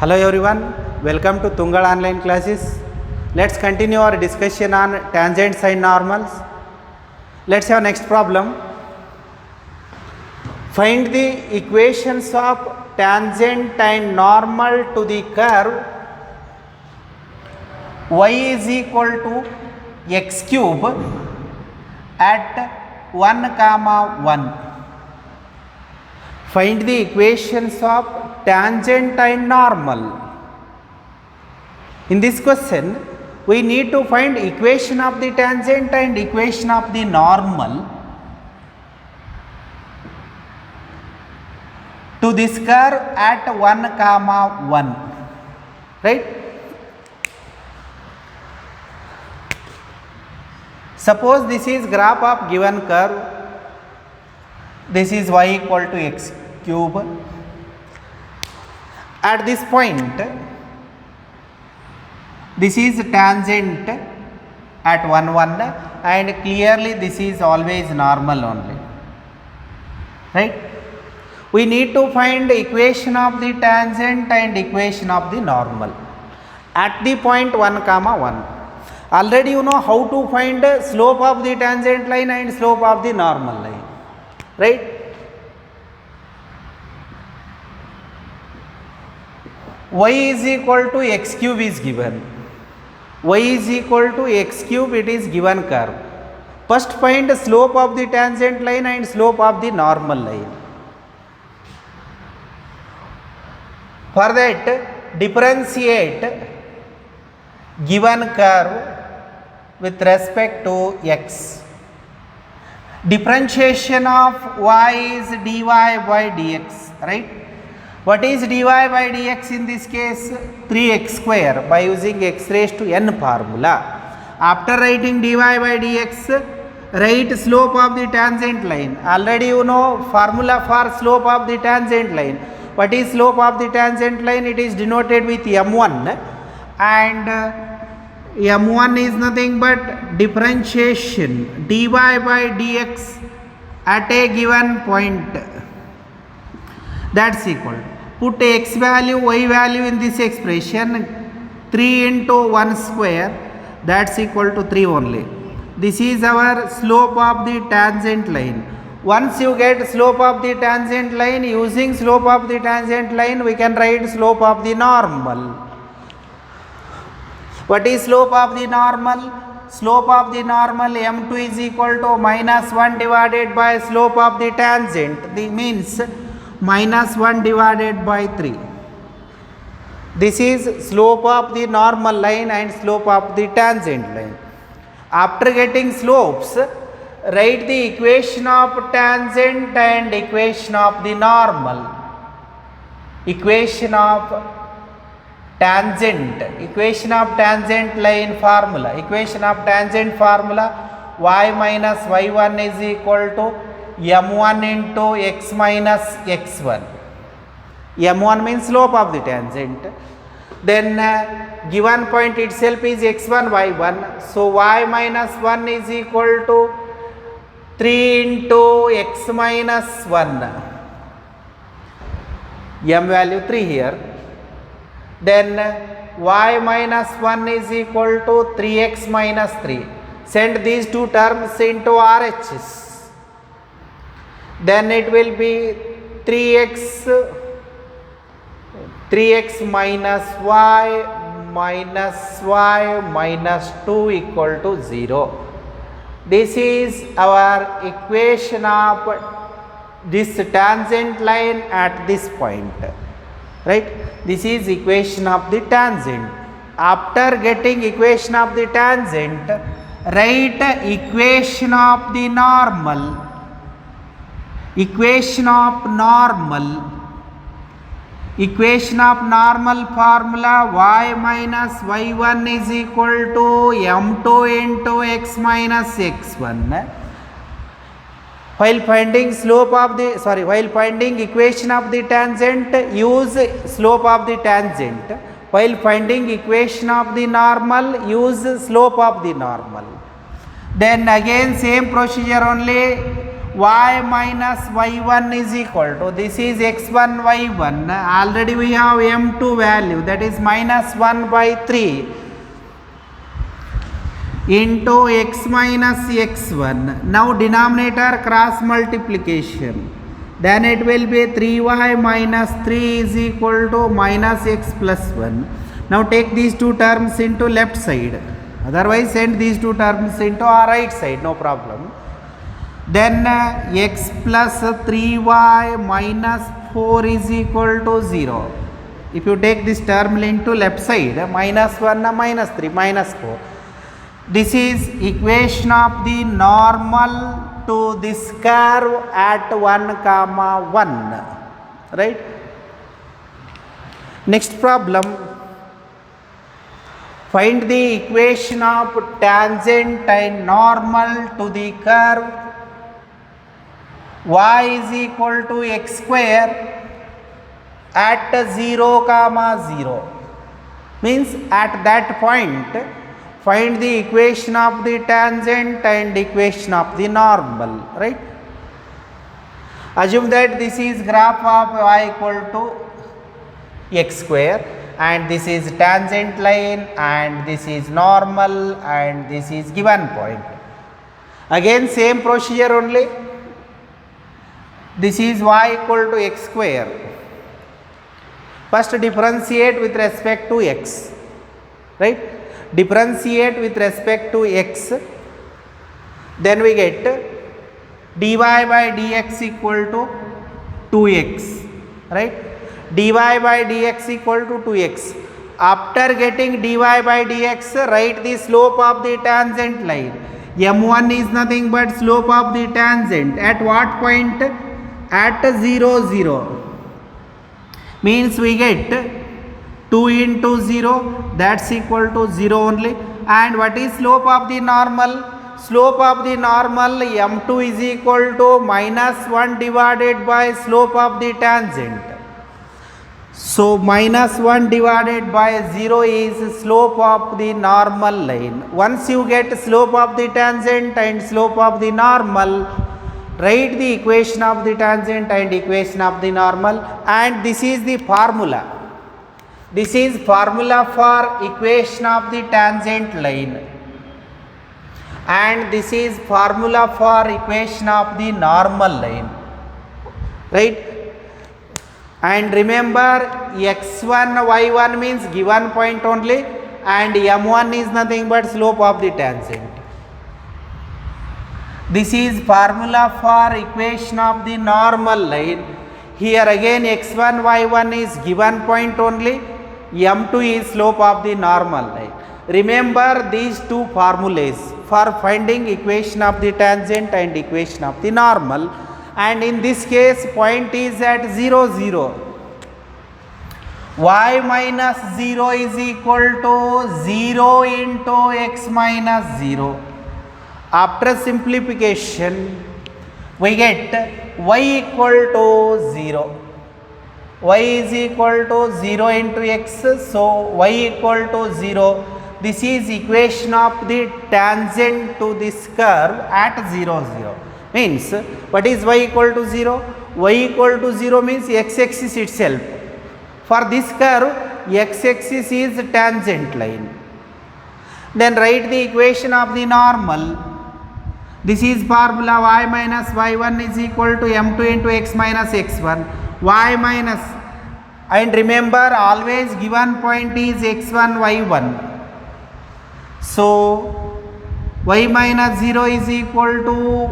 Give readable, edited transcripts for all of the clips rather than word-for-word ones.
Hello everyone, welcome to Tungal online classes. Let's continue our discussion on tangents and normals. Let's have next problem. Find the equations of tangent and normal to the curve y is equal to x cube at 1 comma 1. Find the equations of tangent and normal. In this question, we need to find equation of the tangent and equation of the normal to this curve at 1 comma 1, right? Suppose this is graph of given curve. This is y equal to x cube. At this point, this is tangent at 1 1, and clearly this is always normal only, right? We need to find equation of the tangent and equation of the normal at the point 1 comma 1. Already you know how to find slope of the tangent line and slope of the normal line, right? Y is equal to x cube is given. Y is equal to x cube, it is given curve. First find slope of the tangent line and slope of the normal line. For that, differentiate given curve with respect to x. Differentiation of y is dy by dx, right? What is dy by dx in this case? 3x square by using x raised to n formula. After writing dy by dx, write slope of the tangent line. Already you know formula for slope of the tangent line. What is slope of the tangent line? It is denoted with m1, and m1 is nothing but differentiation dy by dx at a given point. That's equal. Put x value, y value in this expression. 3 into 1 square, that's equal to 3 only. This is our slope of the tangent line. Once you get slope of the tangent line, using slope of the tangent line, we can write slope of the normal. What is slope of the normal? Slope of the normal m2 is equal to minus 1 divided by slope of the tangent. This means minus 1 divided by 3. This is slope of the normal line and slope of the tangent line. After getting slopes, write the equation of tangent and equation of the normal. Equation of tangent line formula. Equation of tangent formula: y minus y1 is equal to m1 into x minus x1. m1 means slope of the tangent. Then given point itself is x1 y1, so y minus 1 is equal to 3 into x minus 1. M value 3 here. Then y minus 1 is equal to 3x minus 3. Send these two terms into RHS. Then it will be 3x minus y minus 2 equal to 0. This is our equation of this tangent line at this point, right? This is equation of the tangent. After getting equation of the tangent, write equation of the normal. Equation of normal formula: y minus y1 is equal to m2 into x minus x1. While finding equation of the tangent, use slope of the tangent. While finding equation of the normal, use slope of the normal. Then again same procedure only. y minus y1 is equal to, this is x1 y1, already we have m2 value, that is minus 1 by 3 into x minus x1. Now denominator cross multiplication, then it will be 3y minus 3 is equal to minus x plus 1. Now take these two terms into left side, otherwise send these two terms into our right side, no problem. Then x plus 3y minus 4 is equal to 0. If you take this term into left side, minus 1 minus 3 minus 4. This is equation of the normal to this curve at 1 comma 1, right? Next problem, find the equation of tangent and normal to the curve y is equal to x square at 0 comma 0. Means at that point find the equation of the tangent and equation of the normal, right? Assume that this is graph of y equal to x square and this is tangent line and this is normal and this is given point. Again same procedure only. This is y equal to x square. First differentiate with respect to x, right? Differentiate with respect to x, then we get dy by dx equal to 2x, right? Dy by dx equal to 2x. After getting dy by dx, write the slope of the tangent line. M1 is nothing but slope of the tangent. At what point? At 0, 0. Means we get 2 into 0, that's equal to 0 only. And what is slope of the normal? Slope of the normal m2 is equal to minus 1 divided by slope of the tangent. So minus 1 divided by 0 is slope of the normal line. Once you get slope of the tangent and slope of the normal, write the equation of the tangent and equation of the normal, and this is the formula. This is formula for equation of the tangent line and this is formula for equation of the normal line, right? And remember x1 y1 means given point only and m1 is nothing but slope of the tangent. This is formula for equation of the normal line. Here again x1 y1 is given point only, m2 is slope of the normal line. Remember these two formulas for finding equation of the tangent and equation of the normal, and in this case point is at 0, 0. Y minus 0 is equal to 0 into x minus 0. After simplification, we get y equal to 0. Y is equal to 0 into x, so y equal to 0. This is equation of the tangent to this curve at 0, 0. Means, what is y equal to 0? Y equal to 0 means x-axis itself. For this curve, x-axis is tangent line. Then write the equation of the normal. This is formula y minus y1 is equal to m2 into x minus x1. Y minus, and remember always given point is x1 y1. So y minus 0 is equal to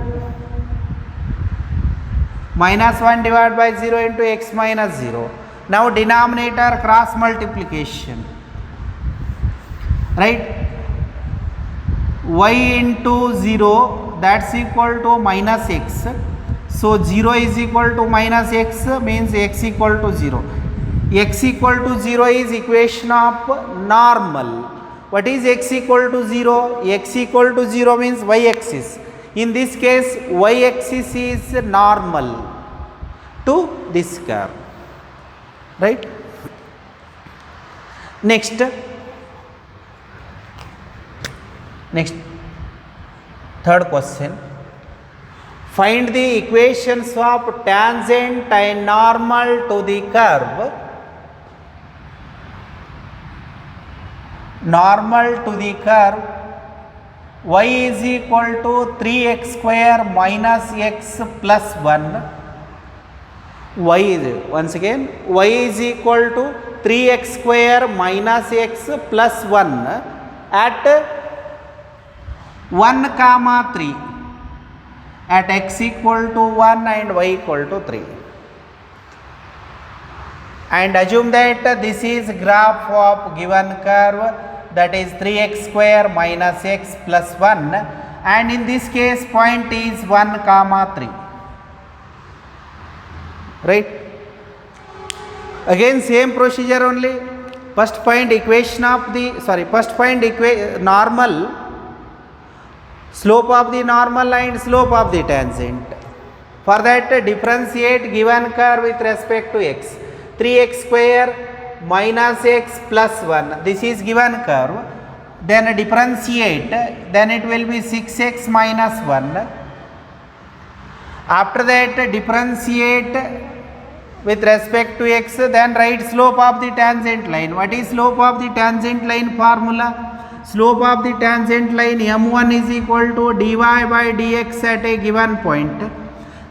minus 1 divided by 0 into x minus 0. Now denominator cross multiplication, right? Y into 0, that's equal to minus x. So 0 is equal to minus x means x equal to 0. X equal to 0 is equation of normal. What is x equal to 0? X equal to 0 means y axis. In this case y axis is normal to this curve, right? Next, third question. Find the equations of tangent and normal to the curve. Normal to the curve y is equal to 3x square minus x plus 1. Y is, once again, y is equal to 3x square minus x plus 1 at 1 comma 3 at x equal to 1 and y equal to 3. And assume that this is graph of given curve, that is 3x square minus x plus 1, and in this case point is 1 comma 3, right? Again same procedure only. First find equation of the, first find normal, slope of the normal and slope of the tangent. For that differentiate given curve with respect to x. 3x square minus x plus 1, this is given curve, then differentiate, then it will be 6x minus 1. After that differentiate with respect to x, then write slope of the tangent line. What is slope of the tangent line formula? Slope of the tangent line m1 is equal to dy by dx at a given point.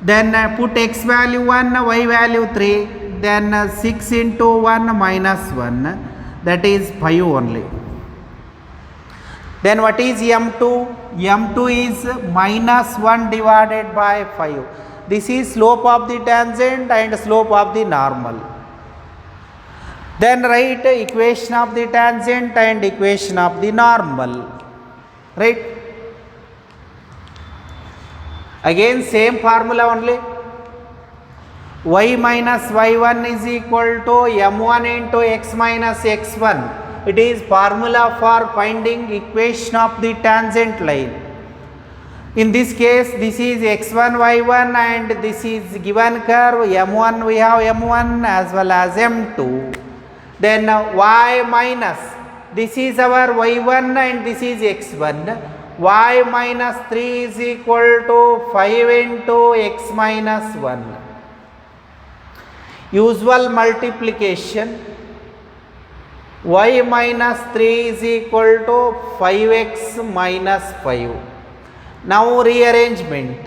Then put x value 1, y value 3. Then 6 into 1 minus 1, that is 5 only. Then what is m2? m2 is minus 1 divided by 5. This is slope of the tangent and slope of the normal. Then write equation of the tangent and equation of the normal, right? Again same formula only. Y minus y1 is equal to m1 into x minus x1. It is formula for finding equation of the tangent line. In this case this is x1 y1 and this is given curve m1, we have m1 as well as m2. Then y minus, this is our y1 and this is x1. Y minus 3 is equal to 5 into x minus 1. Usual multiplication, y minus 3 is equal to 5x minus 5. Now rearrangement,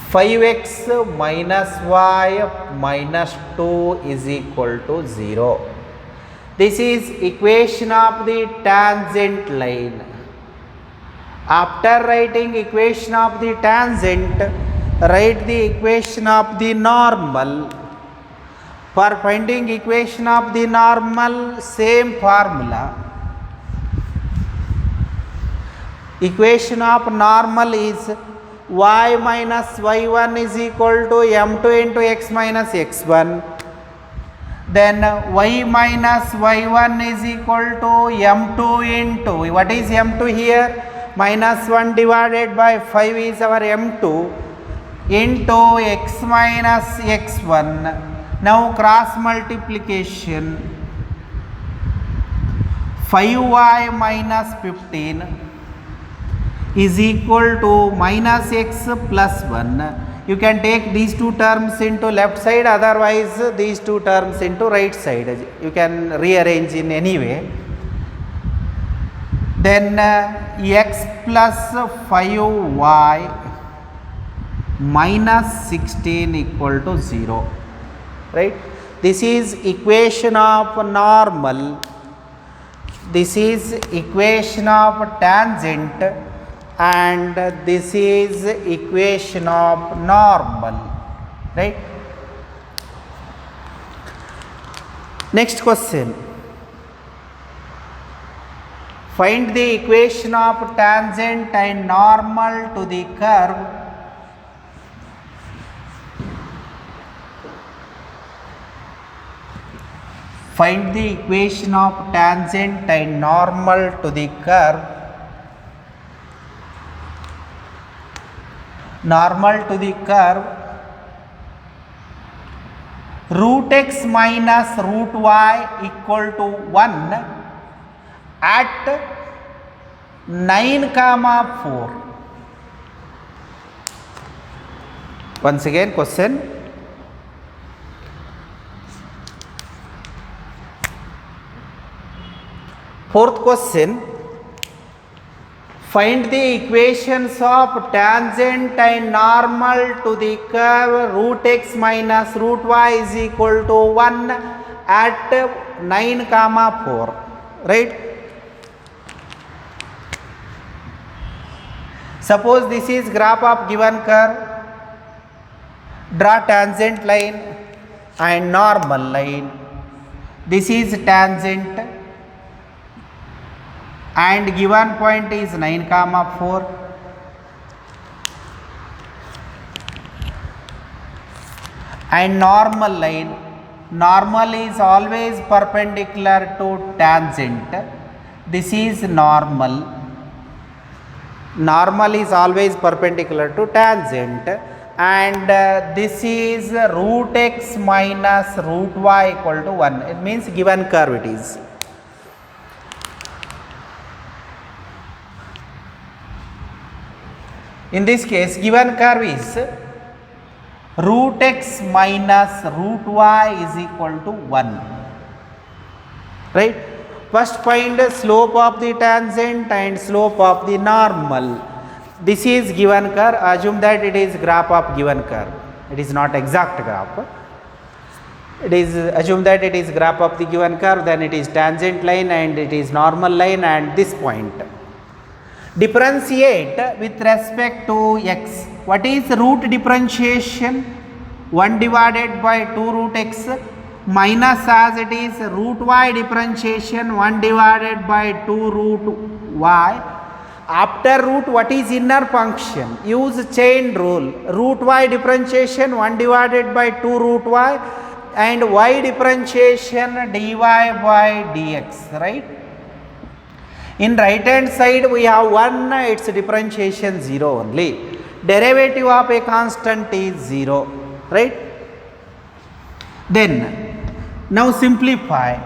5x minus y minus 2 is equal to 0. This is equation of the tangent line. After writing equation of the tangent, write the equation of the normal. For finding equation of the normal, same formula. Equation of normal is y minus y1 is equal to m2 into x minus x1. Then y minus y1 is equal to m2 into, what is m2 here? Minus 1 divided by 5 is our m2 into x minus x1. Now cross multiplication, 5y minus 15 is equal to minus x plus 1. You can take these two terms into left side, otherwise these two terms into right side. You can rearrange in any way. Then x plus 5y minus 16 equal to 0, right? This is equation of normal, this is equation of tangent, and this is equation of normal, right? Next question, find the equation of tangent and normal to the curve. Find the equation of tangent and normal to the curve. Normal to the curve, root x minus root y equal to 1 at 9, 4. Once again question. Fourth question. Find the equations of tangent and normal to the curve root x minus root y is equal to 1 at 9, 4. Right? Suppose this is graph of given curve. Draw tangent line and normal line. This is tangent and given point is 9, 4. And normal line. Normal is always perpendicular to tangent. This is normal. Normal is always perpendicular to tangent. And this is root x minus root y equal to 1. It means given curve it is. In this case, given curve is root x minus root y is equal to 1. Right? First find the slope of the tangent and slope of the normal. This is given curve. Assume that it is graph of given curve. It is not exact graph. It is assume that it is graph of the given curve, then it is tangent line and it is normal line and this point. Differentiate with respect to x. What is root differentiation? 1 divided by 2 root x minus as it is root y differentiation 1 divided by 2 root y. After root, what is inner function? Use chain rule. Root y differentiation 1 divided by 2 root y and y differentiation dy by dx, right? In right hand side we have 1, its differentiation 0 only. Derivative of a constant is 0, right? Then, now simplify.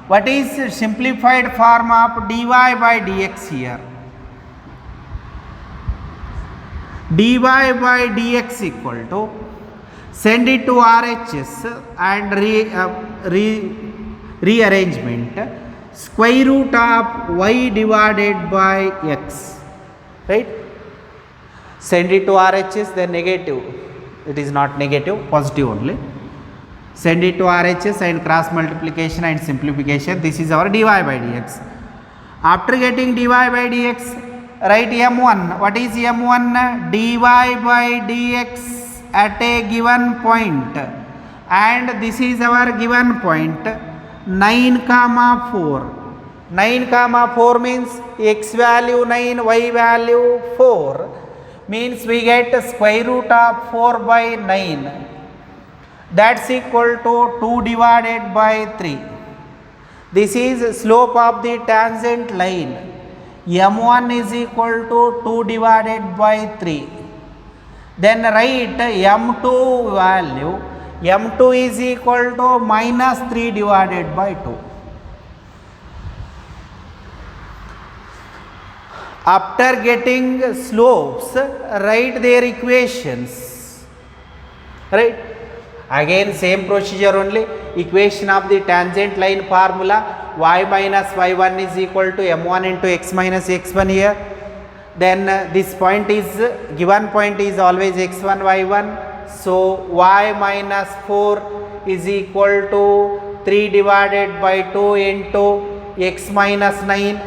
What is simplified form of dy by dx here? Dy by dx equal to, send it to RHS and rearrangement. Square root of y divided by x, right? Send it to RHS, then negative. It is not negative, positive only. Send it to RHS and cross multiplication and simplification. This is our dy by dx. After getting dy by dx, write m1. What is m1? Dy by dx at a given point. And this is our given point. 9, 4. 9, 4 means x value 9, y value 4. Means we get square root of 4 by 9. That's equal to 2 divided by 3. This is slope of the tangent line. M1 is equal to 2 divided by 3. Then write M2 value. M2 is equal to minus 3 divided by 2. After getting slopes, write their equations. Right? Again same procedure only. Equation of the tangent line formula. Y minus y1 is equal to m1 into x minus x1 here. Then this point is, given point is always x1, y1. So, y minus 4 is equal to 3 divided by 2 into x minus 9.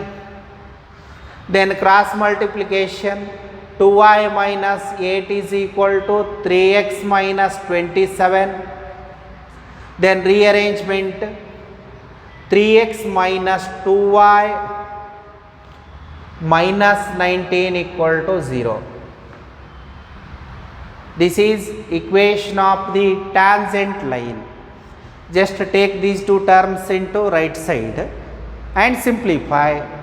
Then cross multiplication, 2y minus 8 is equal to 3x minus 27. Then rearrangement, 3x minus 2y minus 19 equal to 0. This is equation of the tangent line. Just take these two terms into right side and simplify.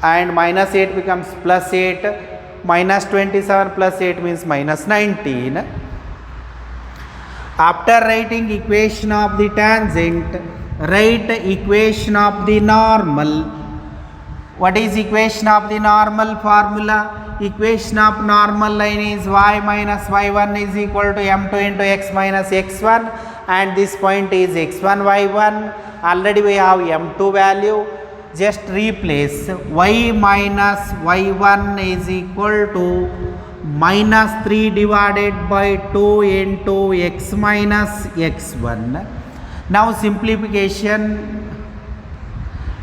And minus 8 becomes plus 8. Minus 27 plus 8 means minus 19. After writing equation of the tangent, write equation of the normal. What is equation of the normal formula? Equation of normal line is y minus y1 is equal to m2 into x minus x1, and this point is x1 y1. Already we have m2 value. Just replace y minus y1 is equal to minus 3 divided by 2 into x minus x1. Now simplification,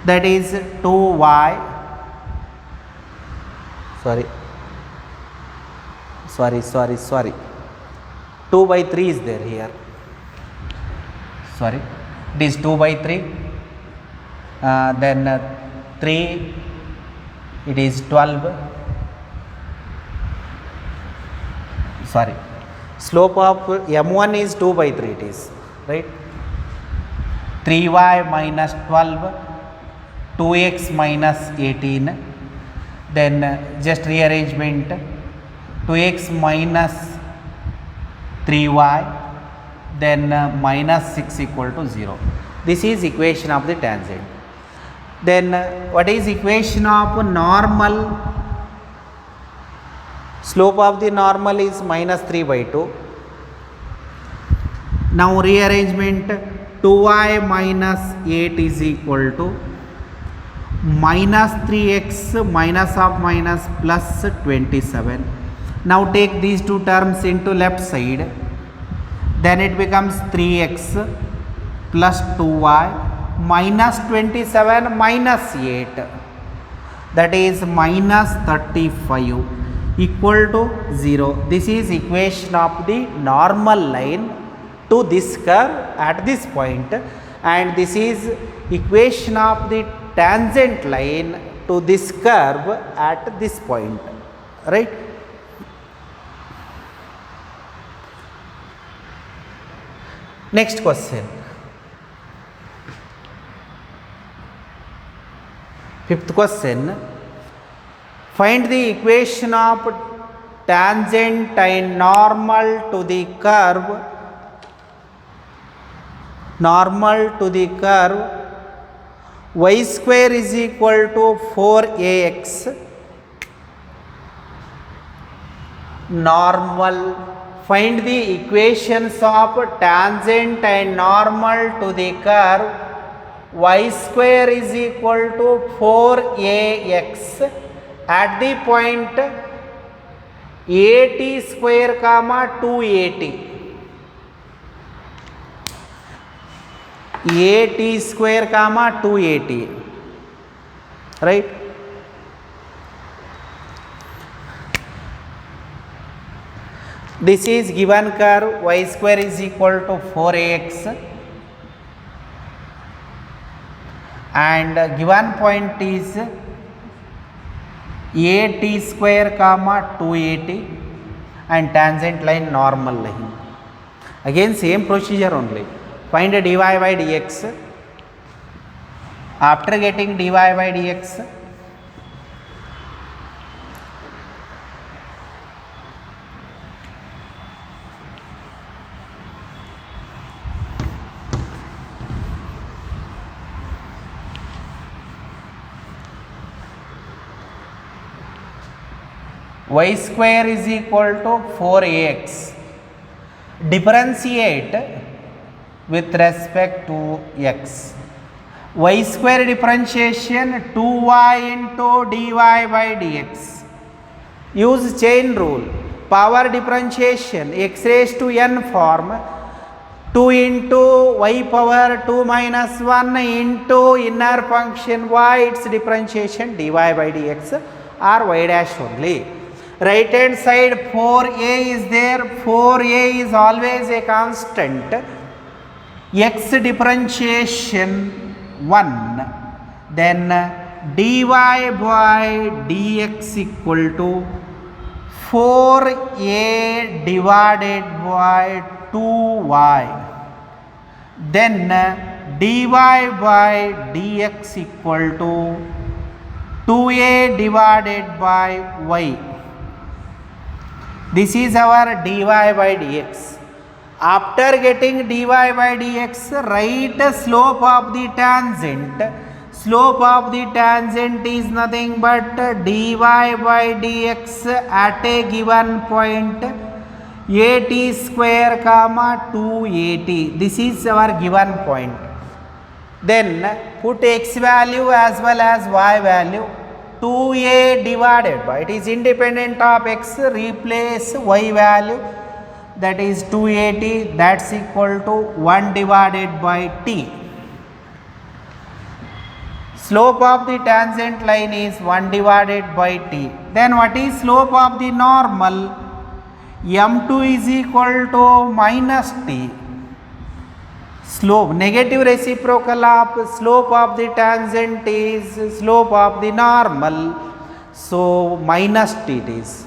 that is 2y, sorry 2 by 3 is there here, sorry, it is 2 by 3, then 3, it is 12, sorry, slope of m1 is 2 by 3, it is right, 3y minus 12, 2x minus 18, then just rearrangement, 2x minus 3y, then minus 6 equal to 0. This is equation of the tangent. Then what is equation of normal? Slope of the normal is minus 3 by 2. Now rearrangement, 2y minus 8 is equal to minus 3x minus of minus plus 27. Now take these two terms into left side, then it becomes 3x plus 2y minus 27 minus 8, that is minus 35 equal to 0. This is equation of the normal line to this curve at this point, and this is equation of the tangent line to this curve at this point, right? Next question, fifth question, find the equation of tangent and normal to the curve, y square is equal to 4ax, normal. Find the equations of tangent and normal to the curve y square is equal to 4ax at the point at square comma 2at. at square comma 2at, right? This is given curve y square is equal to 4ax, and given point is at square comma 2at, and tangent line normal line. Again same procedure only. Find a dy by dx. After getting dy by dx, y square is equal to 4ax. Differentiate with respect to x. Y square differentiation 2y into dy by dx. Use chain rule. Power differentiation x raised to n form 2 into y power 2 minus 1 into inner function y, its differentiation dy by dx or y dash only. Right hand side 4a is there, 4a is always a constant. X differentiation 1, then dy by dx equal to 4a divided by 2y, then dy by dx equal to 2a divided by y. This is our dy by dx. After getting dy by dx, write slope of the tangent. Slope of the tangent is nothing but dy by dx at a given point at square comma 2at. This is our given point. Then put x value as well as y value. 2a divided by, it is independent of x, replace y value, that is 2at, that's equal to 1 divided by t. Slope of the tangent line is 1 divided by t. Then what is slope of the normal? m2 is equal to minus t. Slope, negative reciprocal of slope of the tangent is slope of the normal. So minus t it is.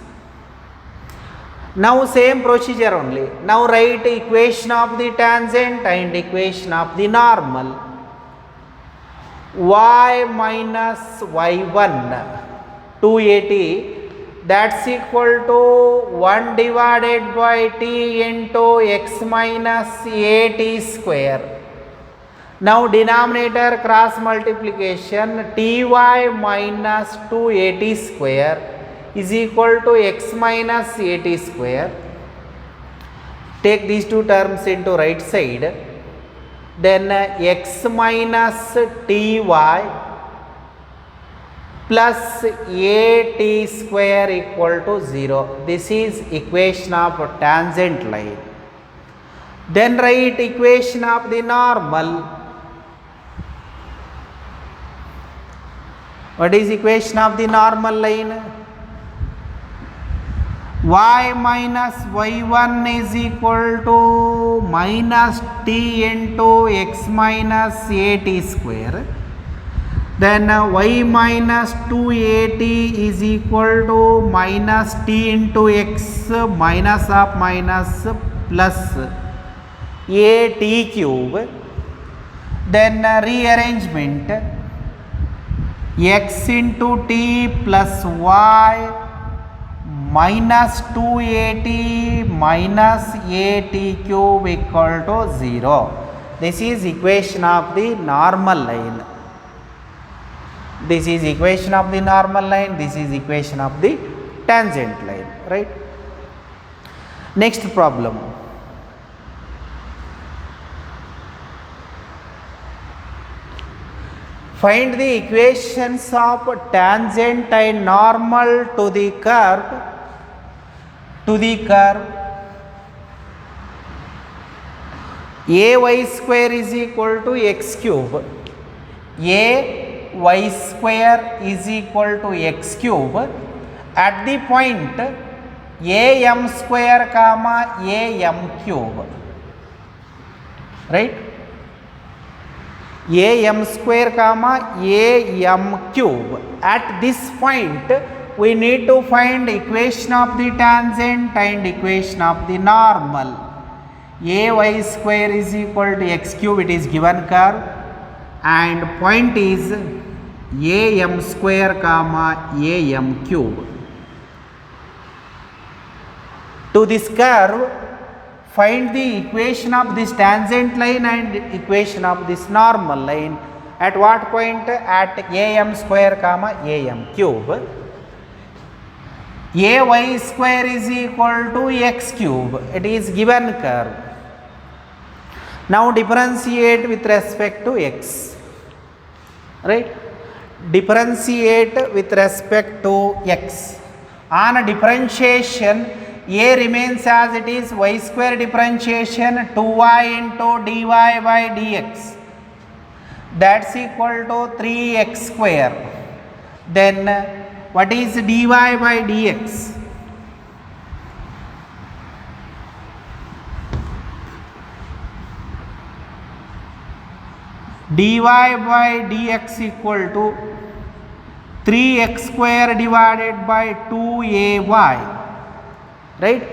Now same procedure only. Now write equation of the tangent and equation of the normal. Y minus y1 2at, that's equal to 1 divided by t into x minus at square. Now denominator cross multiplication, ty minus 2at square is equal to x minus at square. Take these two terms into right side. Then x minus ty plus at square equal to 0. This is equation of tangent line. Then write equation of the normal. What is equation of the normal line? Y minus y1 is equal to minus t into x minus at square. Then y minus 2at is equal to minus t into x minus of minus plus a t cube. Then rearrangement, x into t plus y minus 2at minus at cube equal to 0. This is equation of the normal line. This is equation of the normal line. This is equation of the tangent line, right? Next problem. Find the equations of tangent and normal to the curve. Ay square is equal to x cube. Ay square is equal to x cube at the point am square comma am cube, right? Am square comma am cube. At this point we need to find equation of the tangent and equation of the normal. Ay square is equal to x cube, it is given curve, and point is am square comma am cube. To this curve, find the equation of this tangent line and equation of this normal line. At what point? At am square comma am cube. Ay square is equal to x cube. It is given curve. Now differentiate with respect to x. Right? Differentiate with respect to x. On a differentiation, a remains as it is, y square differentiation 2y into dy by dx, that's equal to 3x square. Then what is dy by dx? Dy by dx equal to 3x square divided by 2ay. Right?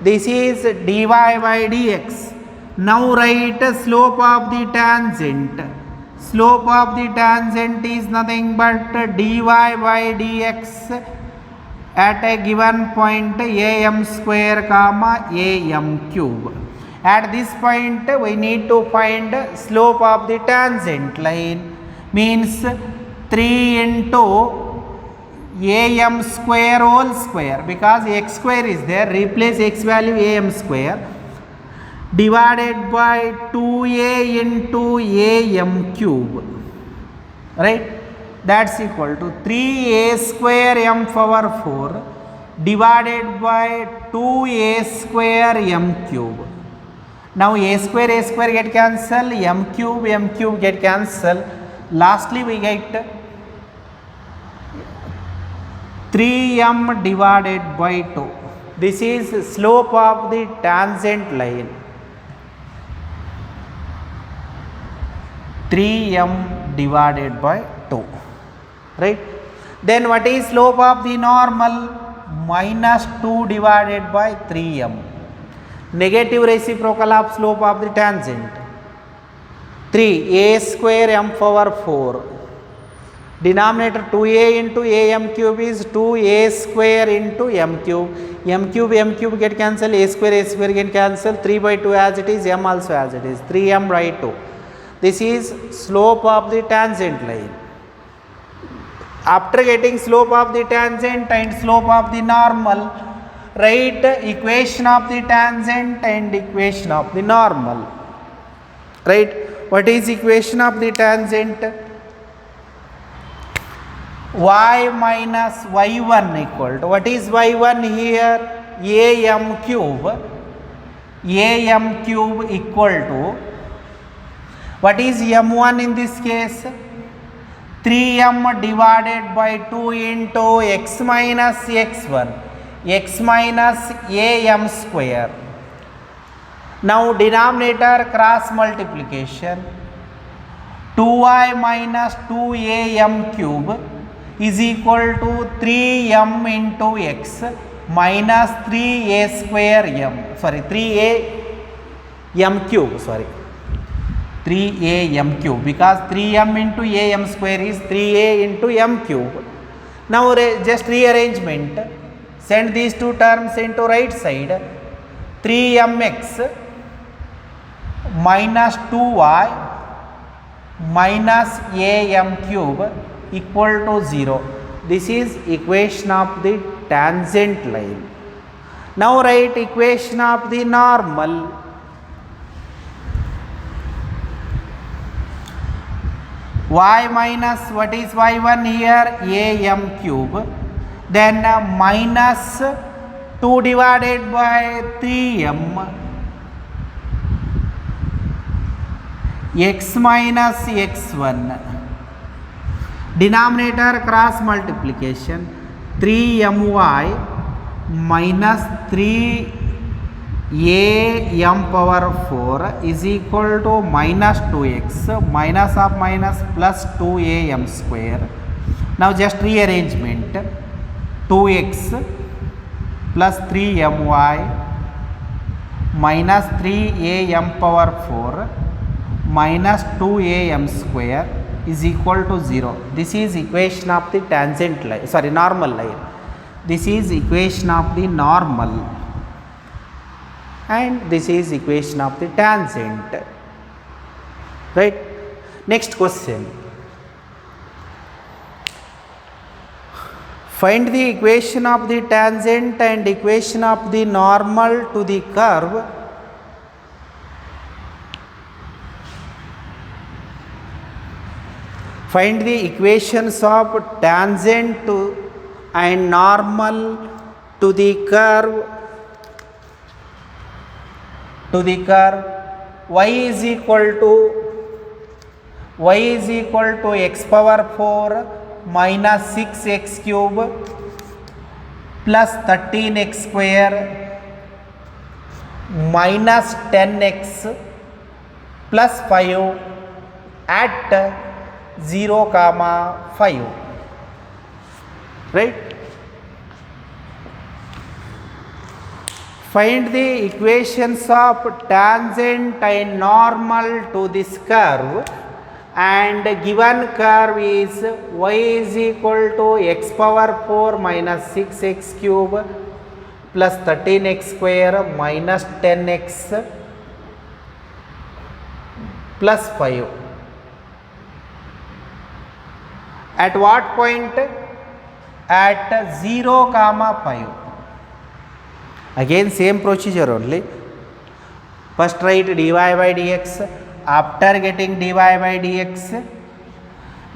This is dy by dx. Now write slope of the tangent. Slope of the tangent is nothing but dy by dx at a given point am square comma am cube. At this point we need to find slope of the tangent line. means 3 into am square whole square, because x square is there, replace x value am square divided by 2a into am cube, right? That's equal to 3a square m power 4 divided by 2a square m cube. Now a square get cancel, m cube get cancel. Lastly we get 3m divided by 2. This is slope of the tangent line. 3m divided by 2, right? Then what is slope of the normal? Minus 2 divided by 3m. Negative reciprocal of slope of the tangent. 3a square m power 4. Denominator 2a into am cube is 2a square into m cube. M cube get cancel, a square get cancel. 3 by 2 as it is, m also as it is. 3m by 2. This is slope of the tangent line. After getting slope of the tangent and slope of the normal, write equation of the tangent and equation of the normal. Right? What is equation of the tangent? Y minus y1 equal to, what is y1 here? am cube equal to, what is m1 in this case? 3m divided by 2 into x minus x1, x minus am square. Now denominator cross multiplication. 2y minus 2am cube is equal to 3m into x minus 3a square m, 3am cube, 3am cube, because 3m into am square is 3a into m cube. Now just rearrangement, send these two terms into right side. 3mx minus 2y minus am cube equal to 0. This is equation of the tangent line. Now write equation of the normal. Y minus, what is y1 here? am cube. Then minus 2 divided by 3m x minus x1. Denominator cross multiplication. 3my minus 3am power 4 is equal to minus 2x, minus of minus plus 2am square. Now just rearrangement. 2x plus 3my minus 3am power 4 minus 2am square is equal to 0. This is equation of the tangent line, normal line. This is equation of the normal and this is equation of the tangent, right? Next question. Find the equation of the tangent and equation of the normal to the curve find the equations of tangent to and normal to the curve y is equal to x power 4 minus 6x cube plus 13x square minus 10x plus 5 at 0, 5, right? Find the equations of tangent and normal to this curve, and given curve is y is equal to x power 4 minus 6x cube plus 13x square minus 10x plus 5 At what point? At 0, 5. Again same procedure only. First write dy by dx. After getting dy by dx,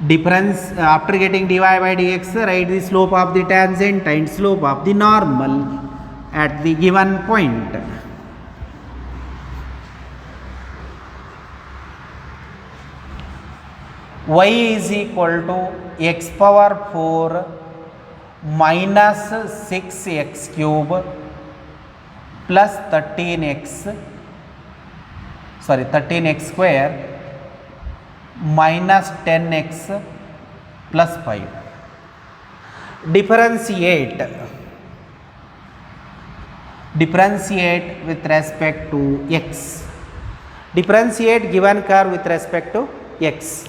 difference, after getting dy by dx, write the slope of the tangent and slope of the normal at the given point. Y is equal to x power 4 minus 6x cube plus 13x square minus 10x plus 5. Differentiate with respect to x. Differentiate given curve with respect to x.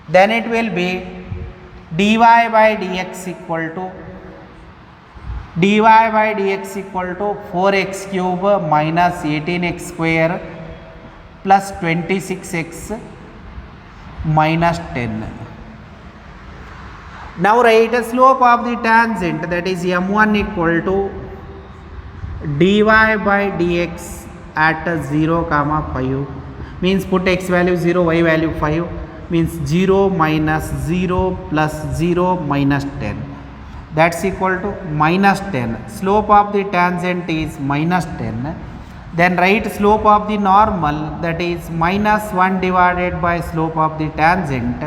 Then it will be dy by dx equal to 4x cube minus 18x square plus 26x minus 10. Now write a slope of the tangent, that is m1 equal to dy by dx at 0, 5. Means put x value 0, y value 5. Means 0 minus 0 plus 0 minus 10. That's equal to minus 10. Slope of the tangent is minus 10. Then write slope of the normal, that is minus 1 divided by slope of the tangent.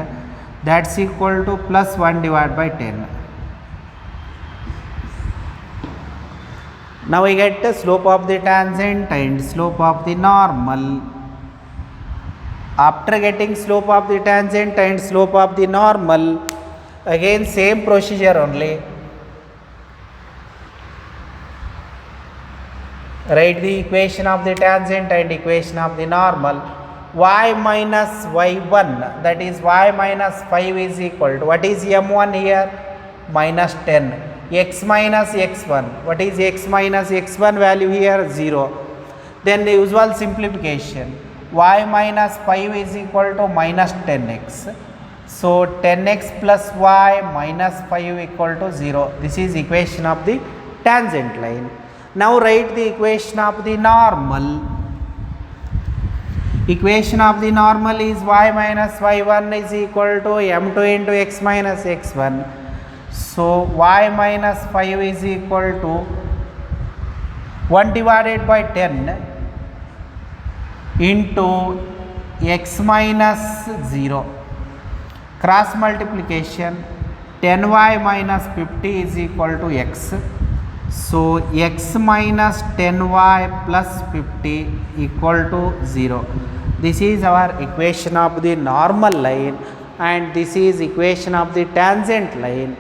That's equal to plus 1 divided by 10. Now we get the slope of the tangent and slope of the normal. After getting slope of the tangent and slope of the normal, again same procedure only. Write the equation of the tangent and equation of the normal. Y minus y1, that is y minus 5 is equal to, what is m1 here? Minus 10. X minus x1, what is x minus x1 value here? 0. Then the usual simplification. Y minus 5 is equal to minus 10x. So 10x plus y minus 5 equal to 0. This is equation of the tangent line. Now write the equation of the normal. Equation of the normal is y minus y1 is equal to m2 into x minus x1. So y minus 5 is equal to 1 divided by 10 into x minus 0. Cross multiplication, 10y minus 50 is equal to x. So x minus 10y plus 50 equal to 0. This is our equation of the normal line, and this is equation of the tangent line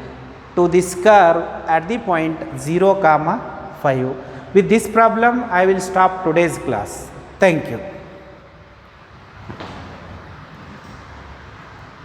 to this curve at the point 0, 5. With this problem I will stop today's class. Thank you.